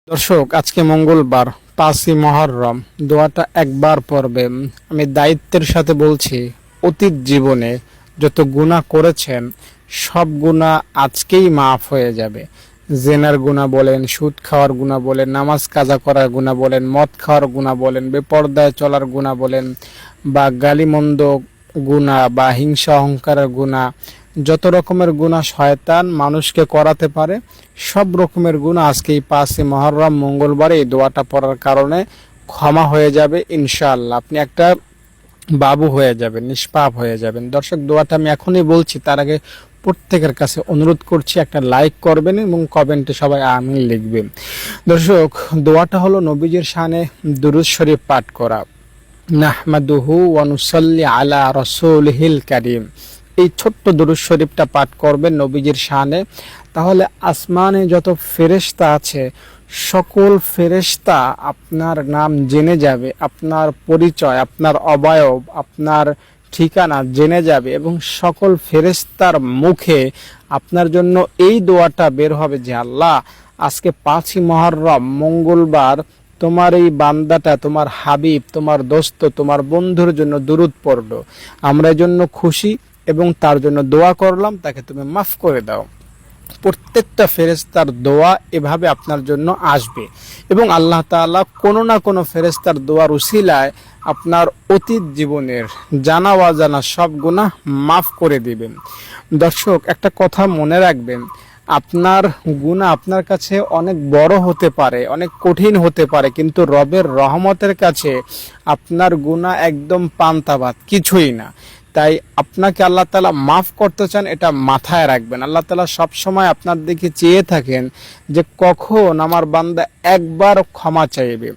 দর্শক, আজকে মঙ্গলবার 5ই মুহররম। দোয়াটা একবার পড়বে। আমি দায়িত্বের সাথে বলছি, অতীত জীবনে যত গুনাহ করেছেন সব গুনাহ আজকেই মাফ হয়ে যাবে। জেনার গুনাহ বলেন, সুদ খাওয়ার গুনাহ বলেন, নামাজ কাজা করার গুনাহ বলেন, মদ খাওয়ার গুনাহ বলেন, বেপরদায় চলার গুনাহ বলেন, বা গালিমন্দ গুনাহ বা হিংসা অহংকারের গুনাহ, যত রকমের গুনাহ শয়তান মানুষকে করাতে পারে সব রকমের গুনাহ আজকে এই 5ই মুহররম মঙ্গলবারে এই দোয়াটা পড়ার কারণে ক্ষমা হয়ে যাবে ইনশাআল্লাহ। আপনি একটা বাবু হয়ে যাবেন, নিষ্পাপ হয়ে যাবেন। দর্শক, দোয়াটা আমি এখনই বলছি, তার আগে প্রত্যেকের কাছে অনুরোধ করছি একটা লাইক করবেন এবং কমেন্টে সবাই আমিন লিখবেন। দর্শক, দোয়াটা হলো নবীজির শানে দুরূদ শরীফ পাঠ করা। নাহমাদুহু ওয়া নুসাল্লি আলা রাসূলিহিল কারীম। এই ছোট্ট দুরূদ শরীফটা পাঠ করবেন নবীজির শানে, তাহলে আসমানে যত ফেরেশতা আছে সকল ফেরেশতা আপনার নাম জেনে যাবে, আপনার পরিচয়, আপনার অবয়ব, আপনার ঠিকানা জেনে যাবে এবং সকল ফেরেশতার মুখে আপনার জন্য এই দোয়াটা বের হবে যে, আল্লাহ, আজকে 5ই মুহররম মঙ্গলবার তোমার এই বান্দাটা, তোমার হাবিব, তোমার দোস্ত, তোমার বন্ধুর জন্য দুরূদ পড়লো, আমরা এর জন্য খুশি এবং তার জন্য দোয়া করলাম, তাকে তুমি মাফ করে দাও। প্রত্যেকটা ফেরেশতার দোয়া এভাবে আপনার জন্য আসবে এবং আল্লাহ তাআলা কোনো না কোনো ফেরেশতার দোয়ার উসিলায় আপনার অতীত জীবনের জানা অজানা সব গুনাহ মাফ করে দিবেন। দর্শক, একটা কথা মনে রাখবেন, আপনার গুনাহ আপনার কাছে অনেক বড় হতে পারে, অনেক কঠিন হতে পারে, কিন্তু রবের রহমতের কাছে আপনার গুনাহ একদম পান্তা ভাত, কিছুই না। তাই আপনাকে আল্লাহ তাআলা মাফ করতে চান, এটা মাথায় রাখবেন। আল্লাহ তাআলা সবসময় আপনার দিকে চেয়ে থাকেন যে কখন আমার বান্দা একবার ক্ষমা চাইবে,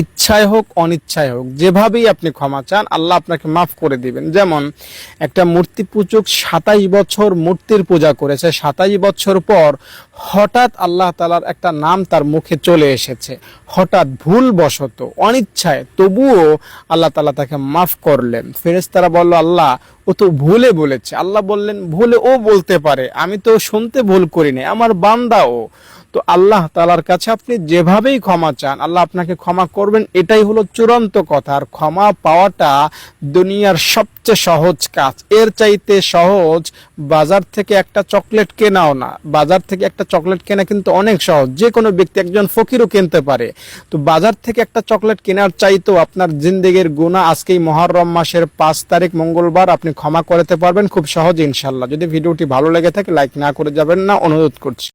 ইচ্ছায় হোক অনিচ্ছায় হোক, যেভাবেই আপনি ক্ষমা চান আল্লাহ আপনাকে মাফ করে দিবেন। যেমন একটা মূর্তি পূজক 27 বছর মূর্তির পূজা করেছে, 27 বছর পর হঠাৎ আল্লাহ তাআলার একটা নাম তার মুখে চলে এসেছে, হঠাৎ ভুলবশত অনিচ্ছায়, তবুও আল্লাহ তাআলা তাকে মাফ করলেন। ফেরেশতারা বলল, আল্লাহ, ও তো ভুলে বলেছে। আল্লাহ বললেন, ভুলে ও বলতে পারে, আমি তো শুনতে ভুল করিনি, আমার বান্দা ও। তো আল্লাহ তাআলার কাছে আপনি যেভাবেই ক্ষমা চান আল্লাহ আপনাকে ক্ষমা করবেন, এটাই হলো চূড়ান্ত কথা। আর ক্ষমা পাওয়াটা দুনিয়ার সবচেয়ে সহজ কাজ। এর চাইতে সহজ বাজার থেকে একটা চকলেট কেনাও না। বাজার থেকে একটা চকলেট কেনা কিন্তু অনেক সহজ, যে কোনো ব্যক্তি, একজন ফকিরও কিনতে পারে। তো বাজার থেকে একটা চকলেট কেনার চাইতেও আপনার জিন্দেগির গুনাহ আজকেই মুহররম মাসের 5 তারিখ মঙ্গলবার আপনি ক্ষমা করতে পারবেন খুব সহজ ইনশাআল্লাহ। যদি ভিডিওটি ভালো লেগে থাকে লাইক না করে যাবেন না, অনুরোধ করছি।